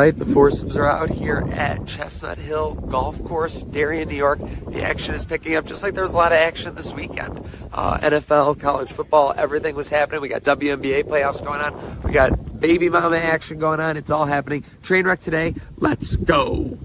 right, the foursomes are out here at Chestnut Hill Golf Course, Darien, New York. The action is picking up, just like there was a lot of action this weekend. NFL, college football, everything was happening. We got WNBA playoffs going on. We got baby mama action going on. It's all happening. Trainwreck today. Let's go.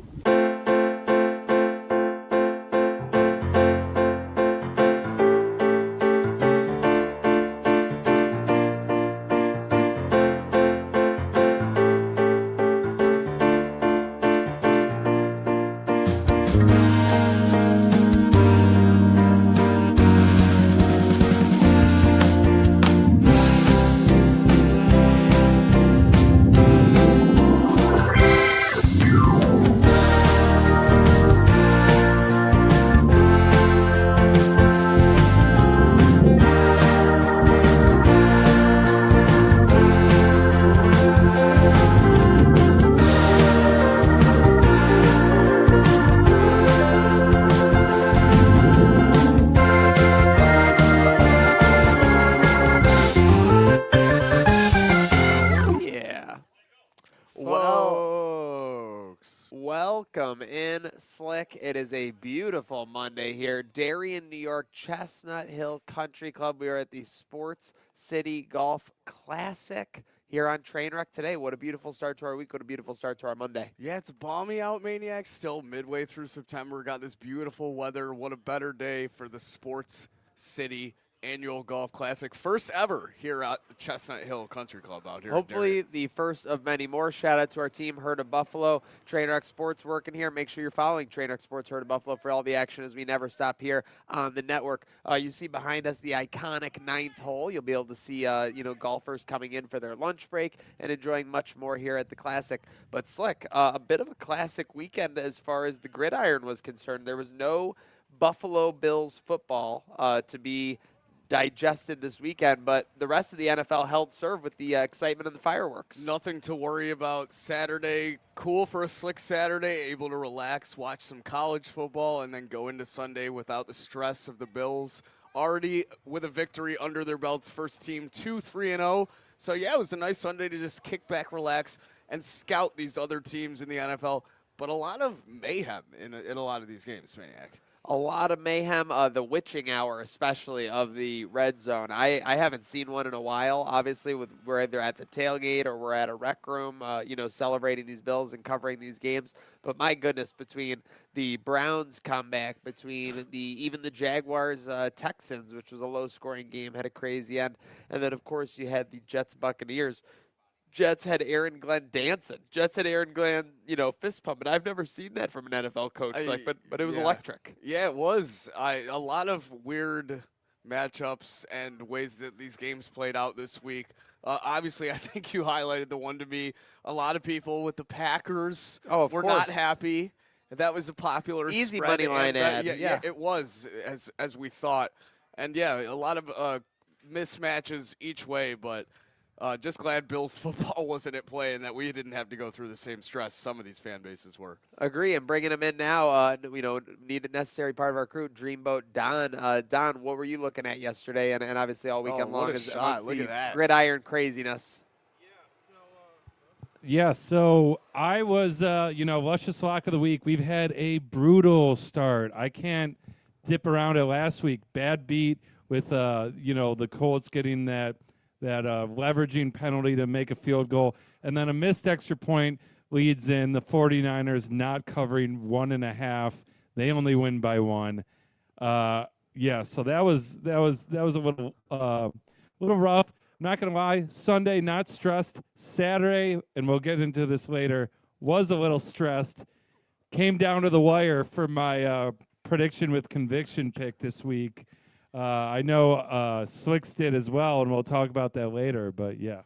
Welcome in, Slick. It is a beautiful Monday here. Darien, New York, Chestnut Hill Country Club. We are at the Sports City Golf Classic here on Trainwreck today. What a beautiful start to our week. What a beautiful start to our Monday. Yeah, it's balmy out, Maniac. Still midway through September. Got this beautiful weather. What a better day for the Sports City Annual Golf Classic. First ever here at the Chestnut Hill Country Club out here. Hopefully the first of many more. Shout out to our team, Herd of Buffalo. Trainwreck Sports working here. Make sure you're following Trainwreck Sports, Herd of Buffalo for all the action as we never stop here on the network. You see behind us the iconic 9th hole. You'll be able to see golfers coming in for their lunch break and enjoying much more here at the Classic. But Slick, a bit of a classic weekend as far as the gridiron was concerned. There was no Buffalo Bills football to be digested this weekend, but the rest of the NFL held serve with the excitement and the fireworks. Nothing to worry about Saturday. Cool for a slick Saturday, able to relax, watch some college football, and then go into Sunday without the stress of the Bills. Already with a victory under their belts, first team 2-3-0. So, yeah, it was a nice Sunday to just kick back, relax, and scout these other teams in the NFL. But a lot of mayhem in a lot of these games, Maniac. A lot of mayhem, the witching hour especially of the red zone. I haven't seen one in a while. Obviously, we're either at the tailgate or we're at a rec room, celebrating these Bills and covering these games. But my goodness, between the Browns comeback, between even the Jaguars Texans, which was a low-scoring game, had a crazy end, and then of course you had the Jets Buccaneers. Jets had Aaron Glenn dancing. Jets had Aaron Glenn, fist pumping. I've never seen that from an NFL coach, but it was electric. Yeah, it was. A lot of weird matchups and ways that these games played out this week. Obviously, I think you highlighted the one to me. A lot of people with the Packers were not happy. That was a popular easy spread money line ad. Yeah, it was as we thought. And yeah, a lot of mismatches each way, but just glad Bills football wasn't at play and that we didn't have to go through the same stress some of these fan bases were. Agree, and bringing him in now, need a necessary part of our crew, Dreamboat Don. Don, what were you looking at yesterday and obviously all weekend long? What a shot. Look at that. Gridiron craziness. Yeah, so I was, luscious lock of the week. We've had a brutal start. I can't dip around it last week. Bad beat with, the Colts getting that leveraging penalty to make a field goal, and then a missed extra point leads in the 49ers not covering 1.5. They only win by 1. So that was a little rough. I'm not gonna lie. Sunday not stressed. Saturday, and we'll get into this later, was a little stressed. Came down to the wire for my prediction with conviction pick this week. I know Slicks did as well, and we'll talk about that later, but yeah.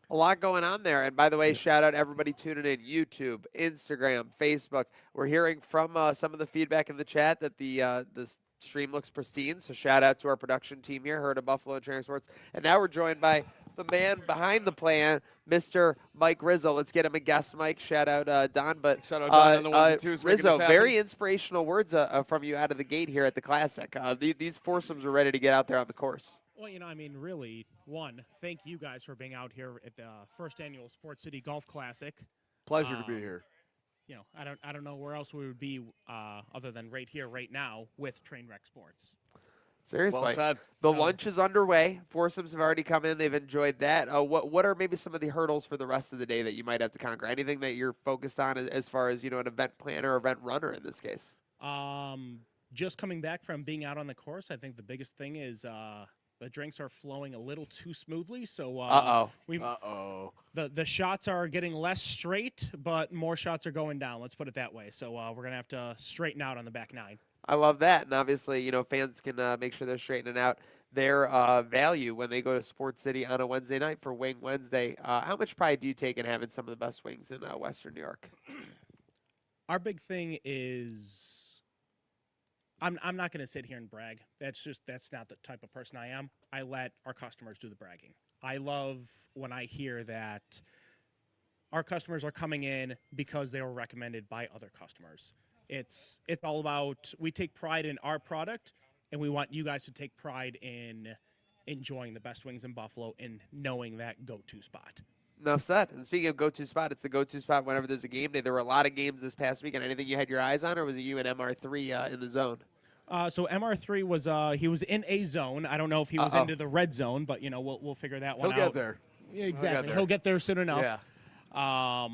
A lot going on there. And by the way, shout out everybody tuning in, YouTube, Instagram, Facebook. We're hearing from some of the feedback in the chat that the stream looks pristine, so shout out to our production team here, Herd of Buffalo and Trainwreck Sports. And now we're joined by the man behind the plan, Mr. Mike Rizzo. Let's get him a guest mic. Shout out Don. But shout out Don on the ones and twos. Rizzo, very inspirational words from you out of the gate here at the Classic. These foursomes are ready to get out there on the course. Well, really, thank you guys for being out here at the first annual Sports City Golf Classic. Pleasure to be here. You know, I don't know where else we would be other than right here, right now, with Trainwreck Sports. Seriously. Well said. The lunch is underway. Foursomes have already come in. They've enjoyed that. What are maybe some of the hurdles for the rest of the day that you might have to conquer? Anything that you're focused on as far as, an event planner or event runner in this case? Just coming back from being out on the course, I think the biggest thing is the drinks are flowing a little too smoothly. So the shots are getting less straight, but more shots are going down. Let's put it that way. So we're going to have to straighten out on the back nine. I love that. And obviously, fans can make sure they're straightening out their value when they go to Sports City on a Wednesday night for Wing Wednesday. How much pride do you take in having some of the best wings in Western New York? Our big thing is I'm not going to sit here and brag. That's not the type of person I am. I let our customers do the bragging. I love when I hear that our customers are coming in because they were recommended by other customers. It's all about, we take pride in our product, and we want you guys to take pride in enjoying the best wings in Buffalo and knowing that go-to spot. Enough said. And speaking of go-to spot, it's the go-to spot whenever there's a game day. There were a lot of games this past weekend. Anything you had your eyes on, or was it you and MR3 in the zone? So MR3 was he was in a zone. I don't know if he was into the red zone, but we'll figure that one out. He'll get there. Yeah, exactly. He'll get there soon enough. Yeah.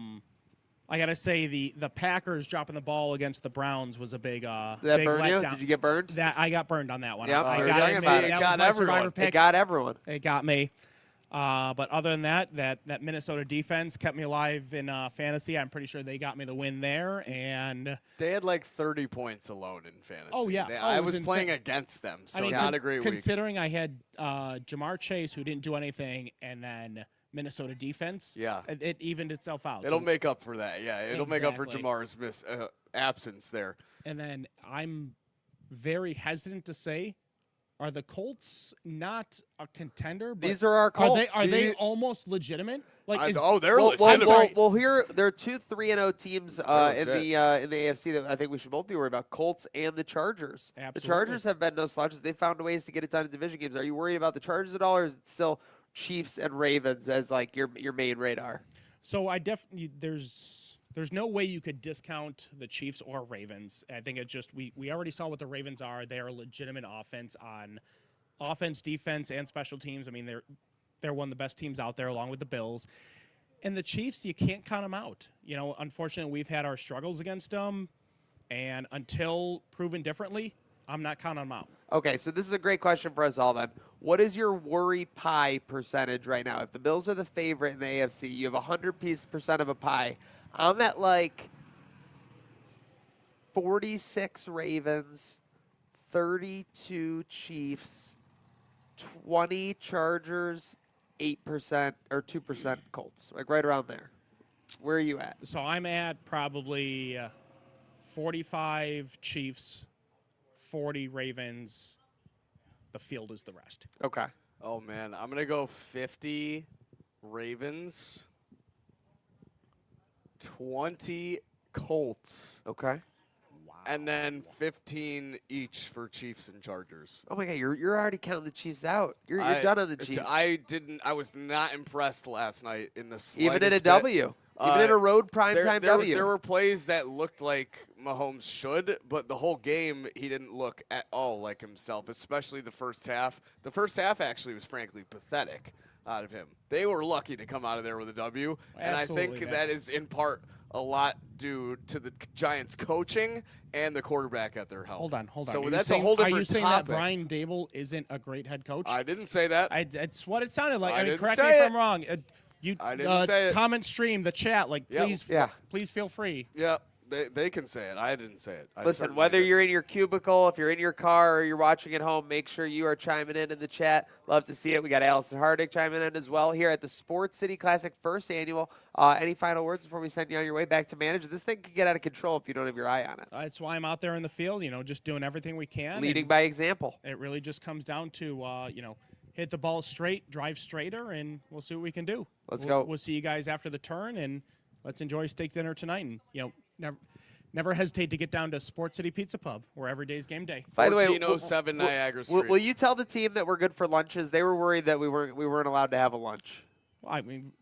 I gotta say the Packers dropping the ball against the Browns was a big Did that big burn you? letdown. Did you get burned? That I got burned on that one. Yep. I We were got talking it. about it. That It was got my everyone. survivor pick. It got everyone. It got me. But other than that Minnesota defense kept me alive in fantasy. I'm pretty sure they got me the win there. And They had like 30 points alone in fantasy. Oh, yeah. I it was was playing insane. against them, so I mean, not a great week. considering I had Jamar Chase, who didn't do anything, and then Minnesota defense. Yeah. It evened itself out. It'll So- make up for that. Yeah, it'll make up for Exactly. Jamar's absence there. And then I'm very hesitant to say, are the Colts not a contender? But These are our Colts. Are they almost legitimate? Like, They're Well, legitimate. here there are 2 3-0 teams in the AFC that I think we should both be worried about: Colts and the Chargers. Absolutely. The Chargers have been no slouches. They found ways to get it done in division games. Are you worried about the Chargers at all, or is it still Chiefs and Ravens as like your main radar? So I definitely there's no way you could discount the Chiefs or Ravens. I think it's just we already saw what the Ravens are. They are a legitimate offense on offense, defense, and special teams. I mean, they're one of the best teams out there, along with the Bills. And the Chiefs, you can't count them out. Unfortunately, we've had our struggles against them, and until proven differently, I'm not counting them out. Okay, so this is a great question for us all then. What is your worry pie percentage right now? If the Bills are the favorite in the AFC, you have 100% of a pie. I'm at like 46 Ravens, 32 Chiefs, 20 Chargers, 8% or 2% Colts, like right around there. Where are you at? So I'm at probably 45 Chiefs, 40 Ravens. The field is the rest. Okay. Oh, man. I'm going to go 50 Ravens, 20 Colts, Okay. Wow. and then 15 each for Chiefs and Chargers. Oh my God, you're already counting the Chiefs out. You're done on the Chiefs. I was not impressed last night in the slightest Even in a bit. W. Even in a road primetime W. There were plays that looked like Mahomes should, but the whole game he didn't look at all like himself, especially the first half. The first half actually was frankly pathetic out of him. They were lucky to come out of there with a W, and I Absolutely, think man. that is in part a lot due to the Giants coaching and the quarterback at their helm. Hold on. So Are you that's saying, a whole different Are you saying topic. that Brian Dable isn't a great head coach? I didn't say that. It's what it sounded like. I I mean, didn't correct me say if it. I'm wrong. I didn't say it. Comment stream, the chat, Yeah. please feel free. Yeah, they can say it. I didn't say it. I Listen, certainly whether didn't. you're in your cubicle, if you're in your car, or you're watching at home, make sure you are chiming in the chat. Love to see it. We got Allison Hardick chiming in as well here at the Sports City Classic first annual. Any final words before we send you on your way back to manage? This thing could get out of control if you don't have your eye on it. That's why I'm out there in the field, just doing everything we can. Leading and by example. It really just comes down to, hit the ball straight, drive straighter, and we'll see what we can do. Let's We'll go. We'll see you guys after the turn, and let's enjoy steak dinner tonight. And, never hesitate to get down to Sports City Pizza Pub, where every day's game day. By the way, 1407 Niagara Street. will you tell the team that we're good for lunches? They were worried that we weren't allowed to have a lunch. Well, I mean,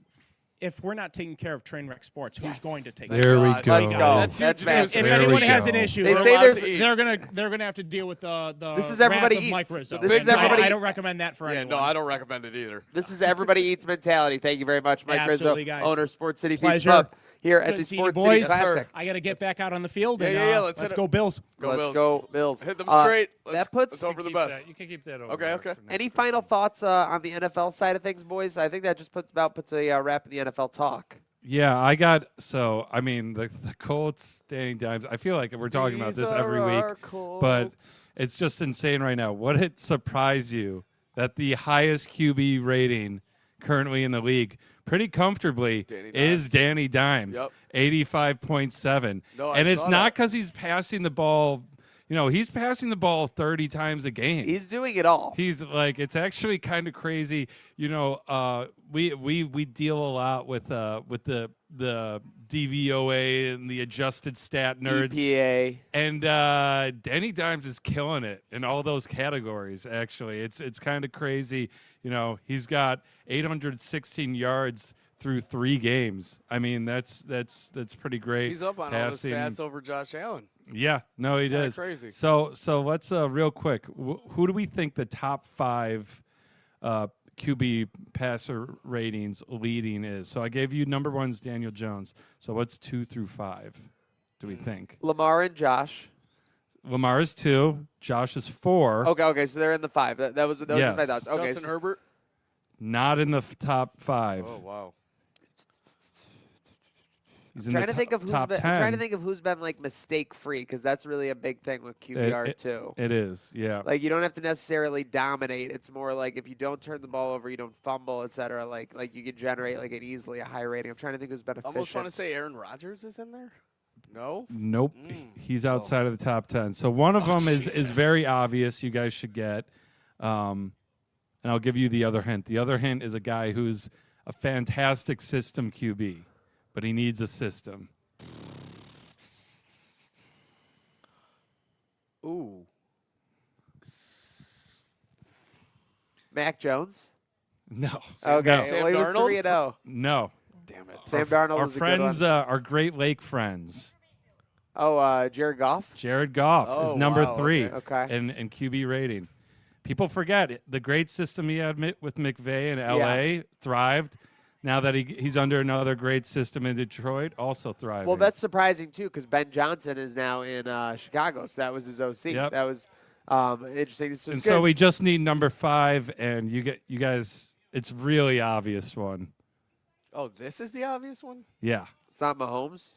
if we're not taking care of Trainwreck Sports, who's going to take care There of we it? go. Let's go. That's That's huge bad. news. If There anyone we has go. an issue, They We're say allowed there's- to eat. they're gonna have to deal with the This is wrath everybody of Mike eats. Rizzo. This is And everybody- I don't recommend that for Yeah, anyone. no, I don't recommend it either. This is everybody eats mentality. Thank you very much, Mike Rizzo, Absolutely, guys. owner of Sports City Pizza Pleasure. Pub here at Good the seeing you, Sports City boys. Yes, sir. Classic. I got to get back out on the field. Yeah, and, yeah, let's hit it. go Bills. Go Let's Bills. go Bills. Hit them Uh, straight. that puts- let's hope for the Keep best. that- You can keep that over. Okay, there okay. for next Any week. final thoughts on the NFL side of things, boys? I think that just puts a wrap in the NFL talk. Yeah, I got the Colts, Danny Dimes. I feel like we're talking about this every week, but it's just insane right now. Would it surprise you that the highest QB rating currently in the league, pretty comfortably, Danny is Dimes. Danny Dimes, Yep. 85.7. No, I And it's saw not that. because he's passing the ball. He's passing the ball 30 times a game. He's doing it all. He's like, it's actually kind of crazy. We deal a lot with the DVOA and the adjusted stat nerds, EPA. and Danny Dimes is killing it in all those categories. Actually, it's kind of crazy. He's got 816 yards through 3 games. I mean, that's pretty great. He's up on passing. all the stats over Josh Allen. Yeah, no, he It's kinda does. crazy. So let's real quick. Who do we think the top 5 QB passer ratings leading is? So I gave you number 1's Daniel Jones. So what's 2 through 5? Do we think? Lamar and Josh. Lamar is 2. Josh is 4. Okay, so they're in the 5. That was just my Yes. thoughts. Okay, Justin Herbert. Not in the top 5. Oh wow. He's in trying the to think of who's top been, 10. I'm trying to think of who's been like mistake free, because that's really a big thing with QBR too. It is, yeah. Like, you don't have to necessarily dominate. It's more like if you don't turn the ball over, you don't fumble, etc. Like you can generate like an easily a high rating. I'm trying to think who's beneficial. Almost want to say Aaron Rodgers is in there. No. Nope. Mm. He's outside of the top 10. So one of them is Jesus. very obvious. You guys should get. And I'll give you the other hint. The other hint is a guy who's a fantastic system QB, but he needs a system. Ooh. Mac Jones. No. Okay, Sam well, he was Darnold? 3-0. No. Damn it. Sam Darnold Our is a good friends, one. our Great Lake friends. Jared Goff. Jared Goff is Oh, number wow, 3 Okay. in QB rating. People forget it. The great system he had with McVay in LA thrived. Now that he's under another great system in Detroit, also thriving. Well, that's surprising too, because Ben Johnson is now in Chicago, so that was his OC. Yep. That was interesting. and so we just need number 5, and you guys. It's really obvious one. Oh, this is the obvious one. Yeah, it's not Mahomes.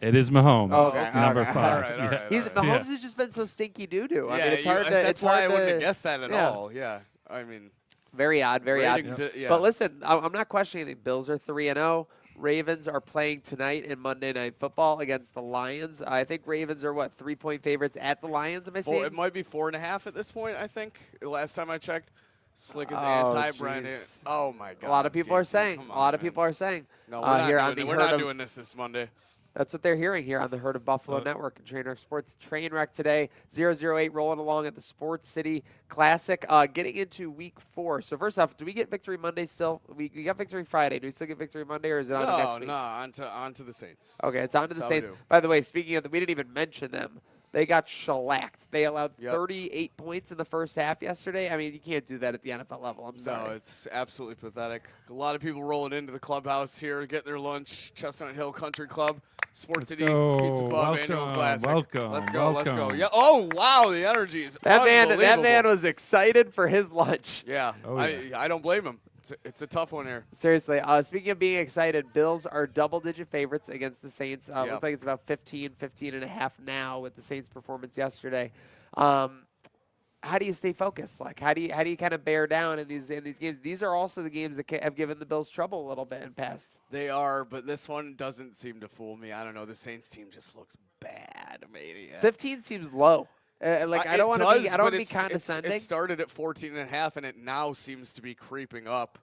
it is Mahomes. Oh, okay, number okay. 5. All right, all Yeah. right. He's all right. Mahomes has just been so stinky doo doo. I Yeah, mean, it's hard to. that's it's why hard I wouldn't to, have guessed that at yeah. all. Yeah. I mean, Very odd. Very odd. rating yeah. But listen, I'm not questioning anything. Bills are 3-0. Ravens are playing tonight in Monday Night Football against the Lions. I think Ravens are 3-point favorites at the Lions. Am I seeing? It might be 4.5 at this point. I think last time I checked. Slick is Oh, anti-Brandon. jeez. Oh my God. A lot of people are saying. Come A lot on, of people are saying. No, we're not, here doing, on the we're Herd not of- doing this Monday. That's what they're hearing here on the Herd of Buffalo Network and Trainwreck Sports. Trainwreck today, 008 rolling along at the Sports City Classic. Getting into week 4. So first off, do we get Victory Monday still? We got Victory Friday. Do we still get Victory Monday, or is it on to next week? No, on to the Saints. Okay, it's on to the That's how we Saints. do. By the way, speaking of we didn't even mention them. They got shellacked. They allowed Yep. 38 points in the first half yesterday. I mean, you can't do that at the NFL level. I'm sorry. No, it's absolutely pathetic. A lot of people rolling into the clubhouse here, getting their lunch. Chestnut Hill Country Club, Sports City go. Pizza Pub Annual Welcome, Classic. welcome, Let's go. Let's go. welcome. Yeah. Oh wow, the energy is That man unbelievable. was excited for his lunch. Yeah. Oh, I don't blame him. It's a tough one here. Seriously, speaking of being excited, Bills are double-digit favorites against the Saints. Yep. Looks like it's about 15 and a half now with the Saints' performance yesterday. How do you stay focused? Like, how do you kind of bear down in these games? These are also the games that have given the Bills trouble a little bit in past. They are, but this one doesn't seem to fool me. I don't know. The Saints team just looks bad, maybe. 15 seems low. I don't want to be condescending. It started at 14.5, and it now seems to be creeping up.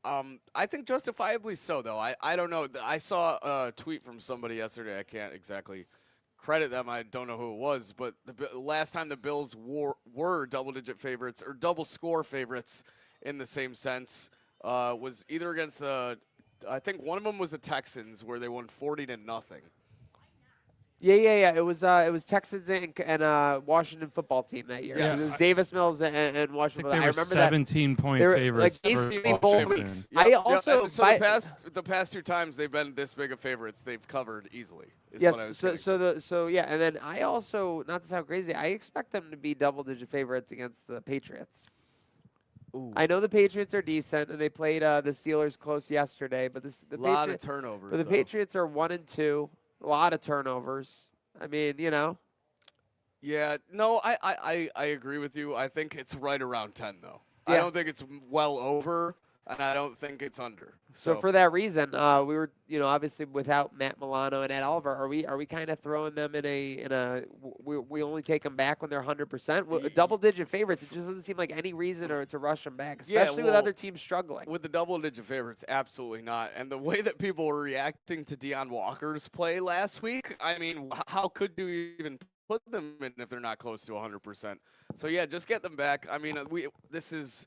I think justifiably so, though. I don't know. I saw a tweet from somebody yesterday. I can't exactly credit them. I don't know who it was, but the last time the Bills were double-digit favorites or double-score favorites in the same sense was either against the I think one of them was the Texans, where they won 40-0. Yeah. It was Texans and Washington football team that year. Yes. It was Davis Mills and I Washington. think they I were remember that. 17-point They were, favorites. like, for basically both Washington. weeks. I also so the past 2 times they've been this big of favorites, they've covered easily. Is what I was Yes. And then I also, not to sound crazy, I expect them to be double-digit favorites against the Patriots. Ooh. I know the Patriots are decent, and they played the Steelers close yesterday, but the lot of turnovers. But the though. Patriots are 1-2, a lot of turnovers. I mean, Yeah, no, I agree with you. I think it's right around 10, though. I Yeah. don't think it's well over, and I don't think it's under. So for that reason, we were, obviously without Matt Milano and Ed Oliver, are we kind of throwing them we only take them back when they're 100%? Double-digit favorites, it just doesn't seem like any reason to rush them back, especially with other teams struggling. With the double-digit favorites, absolutely not. And the way that people were reacting to Deion Walker's play last week, I mean, how could you even put them in if they're not close to 100%? So, yeah, just get them back. I mean, this is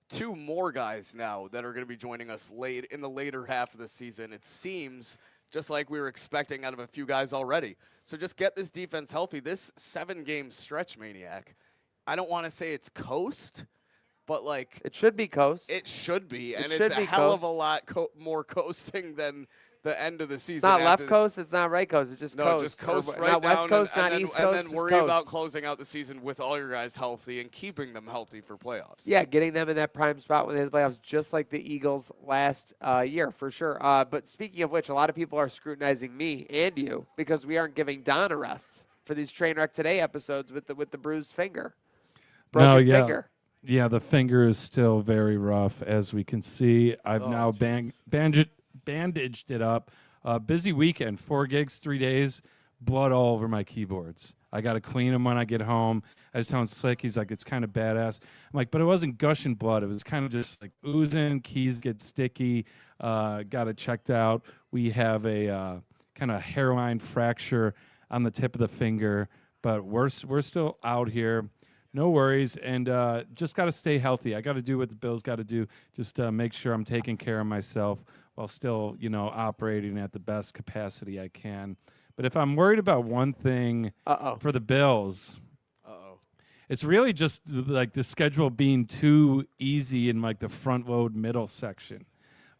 2 more guys now that are going to be joining us late in the later half of the season. It seems just like we were expecting out of a few guys already. So just get this defense healthy. This 7-game stretch, Maniac, I don't want to say it's coast, but it should be coast. It should be, and should it's a be hell coast. of a lot more coasting than the end of the season. It's not left coast, it's not right coast, it's just no, coast. just coast right not down, West Coast, and not then, East Coast, and then just worry coast. about closing out the season with all your guys healthy and keeping them healthy for playoffs. Yeah, getting them in that prime spot when they hit the playoffs, just like the Eagles last year, for sure. But speaking of which, a lot of people are scrutinizing me and you because we aren't giving Don a rest for these Trainwreck Today episodes with the bruised finger, broken finger. Yeah, the finger is still very rough, as we can see. I've now bandaged it up. Busy weekend, 4 gigs, 3 days, blood all over my keyboards. I got to clean them when I get home. I was telling Slick, he's like, it's kind of badass. I'm like, but it wasn't gushing blood. It was kind of just like oozing. Keys get sticky. Got it checked out. We have a kind of hairline fracture on the tip of the finger, but we're still out here. No worries, and just got to stay healthy. I got to do what the Bills got to do, just make sure I'm taking care of myself while still, operating at the best capacity I can. But if I'm worried about one thing for the Bills, it's really just like the schedule being too easy in like the front load middle section.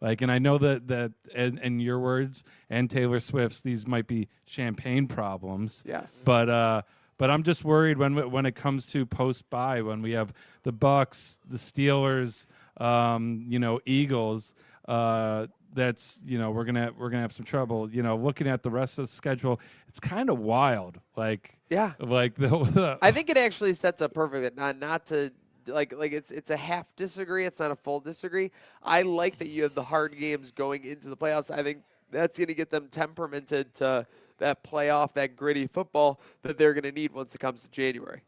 And I know that in your words and Taylor Swift's, these might be champagne problems. Yes. But I'm just worried when it comes to post-bye, when we have the Bucks, the Steelers, Eagles. That's we're gonna have some trouble. Looking at the rest of the schedule, it's kind of wild. Yeah. I think it actually sets up perfect. Not to it's a half disagree. It's not a full disagree. I like that you have the hard games going into the playoffs. I think that's going to get them temperamented to that playoff, that gritty football that they're going to need once it comes to January.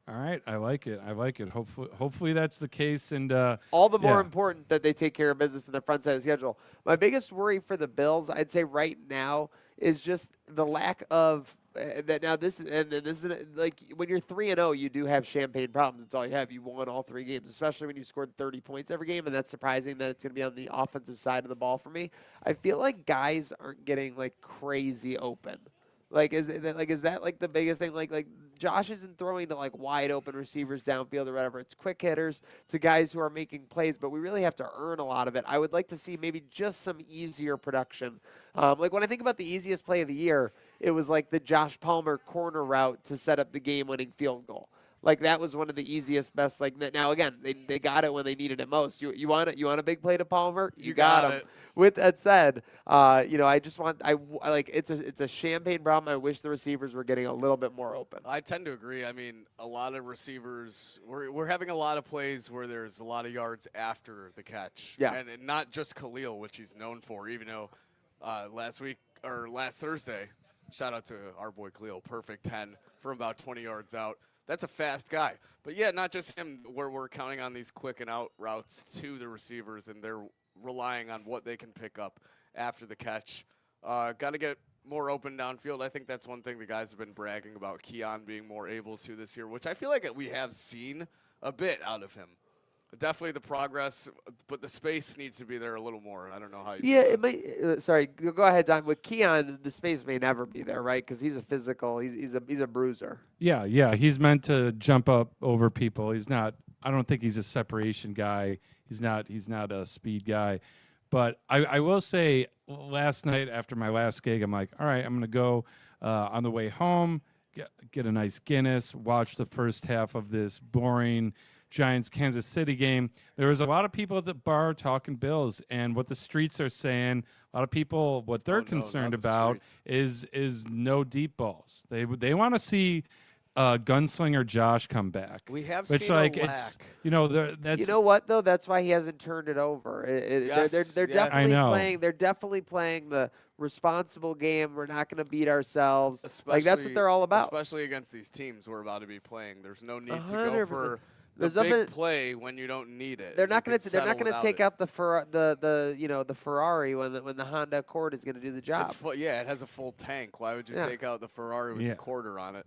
All right, I like it. Hopefully that's the case, and all the more important that they take care of business in the front side of the schedule. My biggest worry for the Bills, I'd say right now, is just the lack of that. Now this is like when you're 3-0, you do have champagne problems. That's all you have. You won all 3 games, especially when you scored 30 points every game, and that's surprising that it's going to be on the offensive side of the ball for me. I feel like guys aren't getting like crazy open. Is that the biggest thing? Like Josh isn't throwing to like wide open receivers downfield or whatever. It's quick hitters to guys who are making plays, but we really have to earn a lot of it. I would like to see maybe just some easier production. When I think about the easiest play of the year, it was like the Josh Palmer corner route to set up the game-winning field goal. That was one of the easiest, best. Now again, they got it when they needed it most. You want it? You want a big play to Palmer? You got him. With that said, I just want it's a champagne problem. I wish the receivers were getting a little bit more open. I tend to agree. I mean, a lot of receivers, we're having a lot of plays where there's a lot of yards after the catch. Yeah, and not just Khalil, which he's known for. Even though last Thursday, shout out to our boy Khalil, perfect 10 from about 20 yards out. That's a fast guy. But, yeah, not just him, where we're counting on these quick and out routes to the receivers, and they're relying on what they can pick up after the catch. Got to get more open downfield. I think that's one thing the guys have been bragging about, Keon being more able to this year, which I feel like we have seen a bit out of him. Definitely the progress, but the space needs to be there a little more. I don't know how you. Yeah, it might. Sorry, go ahead, Don. With Keon, the space may never be there, right? Because he's a physical. He's a bruiser. Yeah. He's meant to jump up over people. He's not. I don't think he's a separation guy. He's not a speed guy. But I will say, last night after my last gig, I'm like, all right, I'm gonna go on the way home, get a nice Guinness, watch the first half of this boring Giants Kansas City game. There was a lot of people at the bar talking Bills and what the streets are saying. A lot of people, what they're concerned about is no deep balls. They want to see Gunslinger Josh come back. We have which, seen like, a it's, lack. that's, You know what though? That's why he hasn't turned it over. They're Yeah. definitely I know. playing. They're definitely playing the responsible game. We're not going to beat ourselves. That's what Especially- they're all about. Especially against these teams we're about to be playing. There's no need to go 100%. for There's the big nothing- play when you don't need it. They're You not going could to. They're not settle going to without take it. out the Ferrari when the Honda Accord is going to do the job. It's full, yeah, it has a full tank. Why would you Yeah. take out the Ferrari with Yeah. the quarter on it?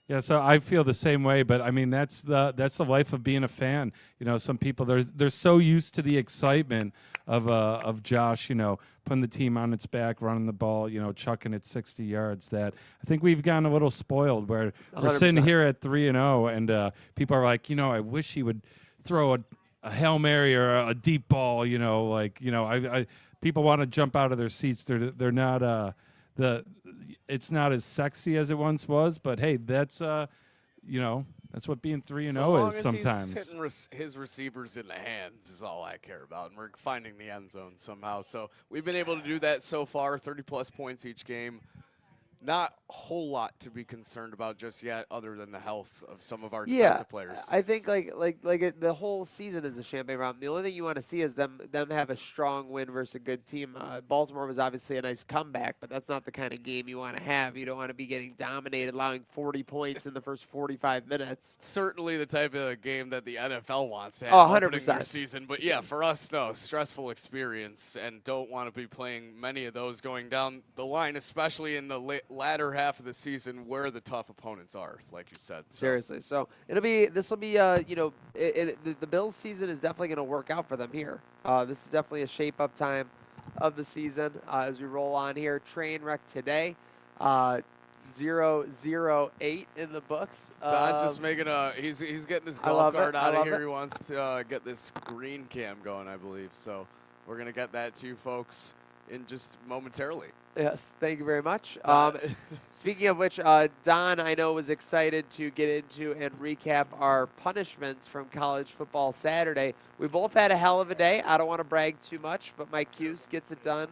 Yeah, so I feel the same way, but I mean that's the life of being a fan. Some people they're so used to the excitement of Josh, putting the team on its back, running the ball, chucking it 60 yards. That I think we've gotten a little spoiled where we're sitting 100%. here at 3-0, and people are like, I wish he would throw a Hail Mary or a deep ball. I people want to jump out of their seats. They're not it's not as sexy as it once was, but hey, that's that's what being 3-0 is sometimes. He's hitting his receivers in the hands is all I care about, and we're finding the end zone somehow. So we've been able to do that so far, 30-plus points each game. Not a whole lot to be concerned about just yet, other than the health of some of our defensive players. I think the whole season is a champagne problem. The only thing you want to see is them have a strong win versus a good team. Baltimore was obviously a nice comeback, but that's not the kind of game you want to have. You don't want to be getting dominated, allowing 40 points in the first 45 minutes. Certainly the type of game that the NFL wants to have 100%. opening their season. But yeah, for us, no, stressful experience, and don't want to be playing many of those going down the line, especially in the latter half of the season where the tough opponents are, like you said. So. Seriously. So this will be the Bills season is definitely going to work out for them here. This is definitely a shape-up time of the season as we roll on here. Trainwreck today. 0-0-8 in the books. Don just making he's getting this golf cart out of here. He wants to get this green cam going, I believe. So we're going to get that to you folks in just momentarily. Yes, thank you very much. Speaking of which, Don, I know, was excited to get into and recap our punishments from college football Saturday. We both had a hell of a day. I don't want to brag too much, but my Cuse gets it done.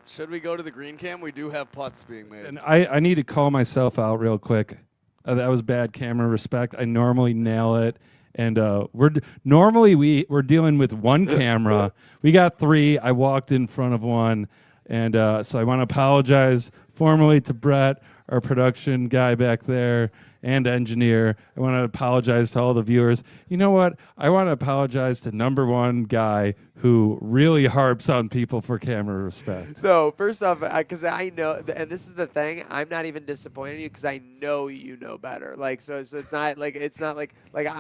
Should we go to the green cam? We do have putts being made. And I need to call myself out real quick. That was bad camera respect. I normally nail it. And we're dealing with one camera. We got 3. I walked in front of one. And so I want to apologize formally to Brett, our production guy back there, and engineer. I want to apologize to all the viewers. You know what? I want to apologize to number one guy who really harps on people for camera respect. No, first off, because I know, and this is the thing, I'm not even disappointed in you because I know you know better. So it's not like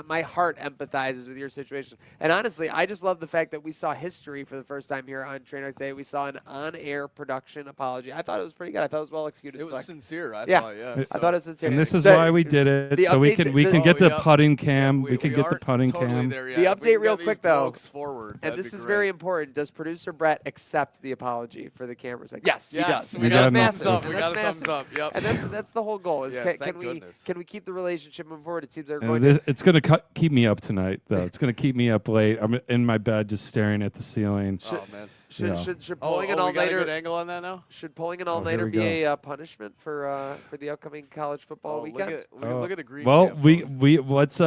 my heart empathizes with your situation. And honestly, I just love the fact that we saw history for the first time here on Trainwreck Day. We saw an on-air production apology. I thought it was pretty good. I thought it was well executed. It was sincere. I Yeah. thought, yeah. I thought it was sincere. And this is why we did it, so we can get the putting cam. We can get the putting cam. The update real quick though, forward, and this is very important. Does producer Brett accept the apology for the cameras? Yes, he does. We And got a that's thumbs up. massive. We And got a that's thumbs up. Yep. And that's the whole goal. Is Yeah, can we keep the relationship moving forward? It seems they're And going to. it's going to keep me up tonight, though. It's going to keep me up late. I'm in my bed just staring at the ceiling. Oh man. Should pulling an all-nighter? We got a good angle on that now. Should pulling an here all-nighter we be a punishment for the upcoming college football weekend? Look at the green. Well, cam, we let's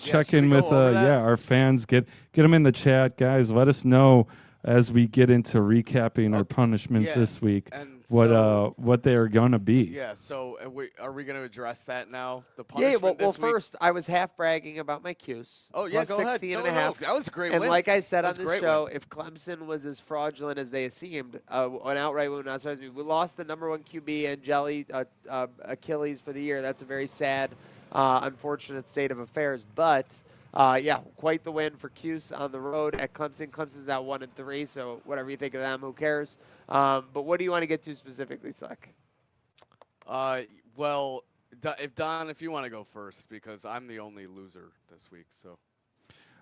check should in we with go over that? our fans. Get them in the chat, guys. Let us know as we get into recapping our punishments yeah. this week. And What they are going to be. Yeah. So are we going to address that now? The Yeah. punishment Well, this week? first I was half bragging about my Cuse. Oh yeah, plus go ahead. 16 and No, a half. that was a great And win. like I said on That's a this great show, win. if Clemson was as fraudulent as they seemed, an outright win not surprising me. We lost the number 1 QB and Jelly Achilles for the year. That's a very sad, unfortunate state of affairs. But Yeah, quite the win for Cuse on the road at Clemson. Clemson's at 1-3, so whatever you think of them, who cares? But what do you want to get to specifically, Slick? Well, if you want to go first, because I'm the only loser this week, so.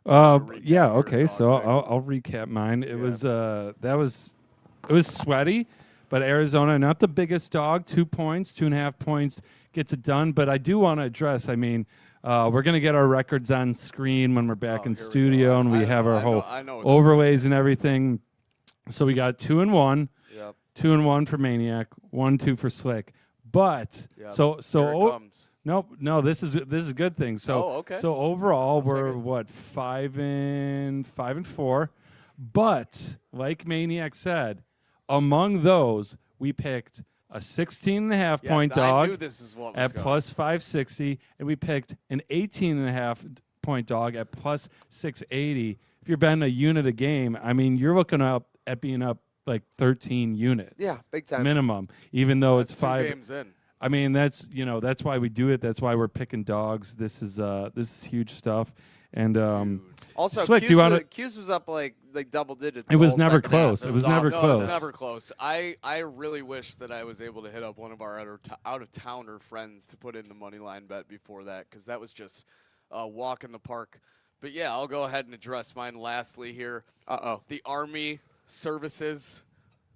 recap Yeah. your Okay. dog So pick. I'll recap mine. It Yeah. was sweaty, but Arizona not the biggest dog. 2 points, 2.5 points gets it done. But I do want to address. I mean, we're gonna get our records on screen when we're back in Here we go. studio, and we have our whole I know it's overlays and everything. So we got 2-1, Yep. 2-1 for Maniac, 1-2 for Slick. But Yep. so Here it comes. no, this is a good thing. So Oh, okay. so overall take we're it. what 5-4. But like Maniac said, among those we picked a 16.5 point I dog knew this is what was at going. plus 560, and we picked an 18.5 point dog at plus 680. If you're betting a unit a game, I mean you're looking up at being up like 13 units. Yeah, big time. Minimum, even though That's it's 2 5. games in. I mean, that's why we do it. That's why we're picking dogs. This is huge stuff. And Dude. Also, Slick, do you wanna- Cuse was up like double digits. It the was whole never second half. close. It was never awesome. No, close. it's never close. I really wish that I was able to hit up one of our out-of-towner friends to put in the money line bet before that, because that was just a walk in the park. But yeah, I'll go ahead and address mine lastly here. The Army Services,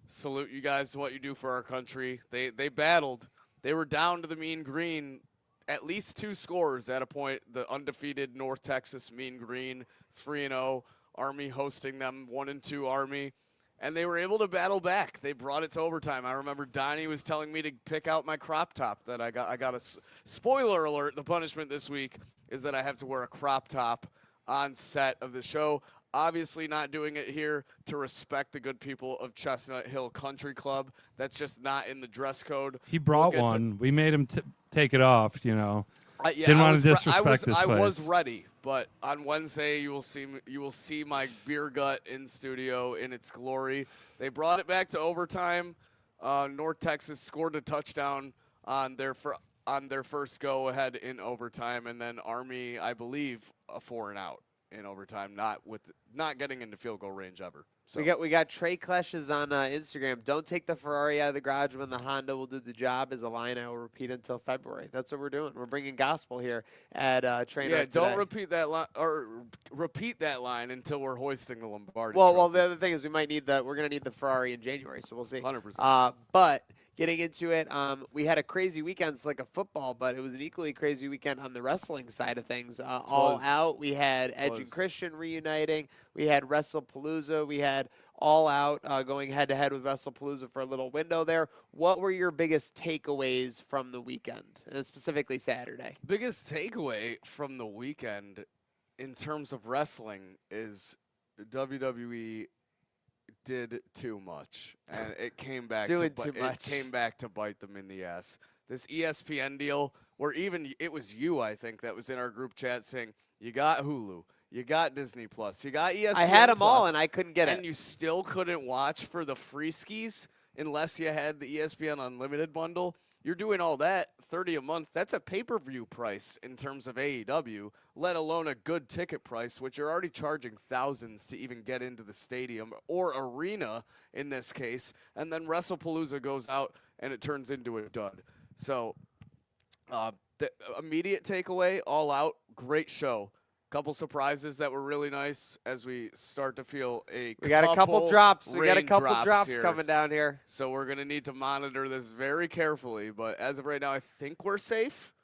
salute you guys to what you do for our country. They battled. They were down to the mean green at least 2 scores at a point. The undefeated North Texas Mean Green, 3-0. Army hosting them, 1-2 Army. And they were able to battle back. They brought it to overtime. I remember Donnie was telling me to pick out my crop top that I got a spoiler alert. The punishment this week is that I have to wear a crop top on set of the show. Obviously not doing it here to respect the good people of Chestnut Hill Country Club. That's just not in the dress code. he brought get to- one. We made him take it off. You know. Yeah, Didn't I wanna was disrespect this I was place. ready, but on Wednesday you will see my beer gut in studio in its glory. They brought it back to overtime. North Texas scored a touchdown on their first go ahead in overtime, and then Army, I believe, a 4-and-out in overtime, not getting into field goal range ever. So We got Trey Clashes on Instagram. Don't take the Ferrari out of the garage when the Honda will do the job. Is a line I will repeat until February. That's what we're doing. We're bringing gospel here at Trainwreck yeah, don't today. repeat that line or repeat that line until we're hoisting the Lombardi. Well, trophy. the other thing is we're gonna need the Ferrari in January, so we'll see. 100%. But getting into it, we had a crazy weekend. It's like a football, but it was an equally crazy weekend on the wrestling side of things. All Out. We had Edge and Christian reuniting. We had WrestlePalooza. We had All Out going head to head with WrestlePalooza for a little window there. What were your biggest takeaways from the weekend, specifically Saturday? Biggest takeaway from the weekend in terms of wrestling is WWE did too much, and it came back Doing too much. It came back to bite them in the ass. This ESPN deal, where even it was you, I think, that was in our group chat saying you got Hulu, you got Disney Plus, you got ESPN. I had them all, Plus, and I couldn't get and it. you still couldn't watch for the free skis unless you had the ESPN Unlimited bundle. You're doing all that, $30 a month. That's a pay-per-view price in terms of AEW, let alone a good ticket price, which you're already charging thousands to even get into the stadium or arena in this case. And then WrestlePalooza goes out and it turns into a dud. So the immediate takeaway, All Out, great show. Couple surprises that were really nice as we start to feel We got a couple drops. We got a couple drops here. coming down here. So we're going to need to monitor this very carefully. But as of right now, I think we're safe.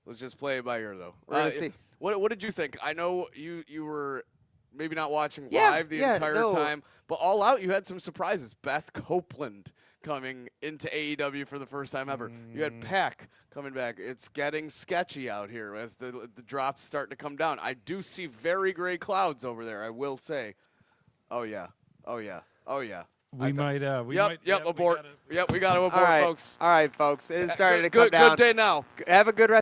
Let's just play it by ear, though. We're gonna see. What did you think? I know you were maybe not watching Yeah, live the yeah, entire no. time, but All Out, you had some surprises. Beth Copeland coming into AEW for the first time ever. You had Pac coming back. It's getting sketchy out here as the drops start to come down. I do see very gray clouds over there, I will say. Oh, yeah. Oh, yeah. Oh, yeah. We might. Yep, abort. We got to abort, All right, folks. All right, folks. It is starting to Good come down. day now. Have a good rest.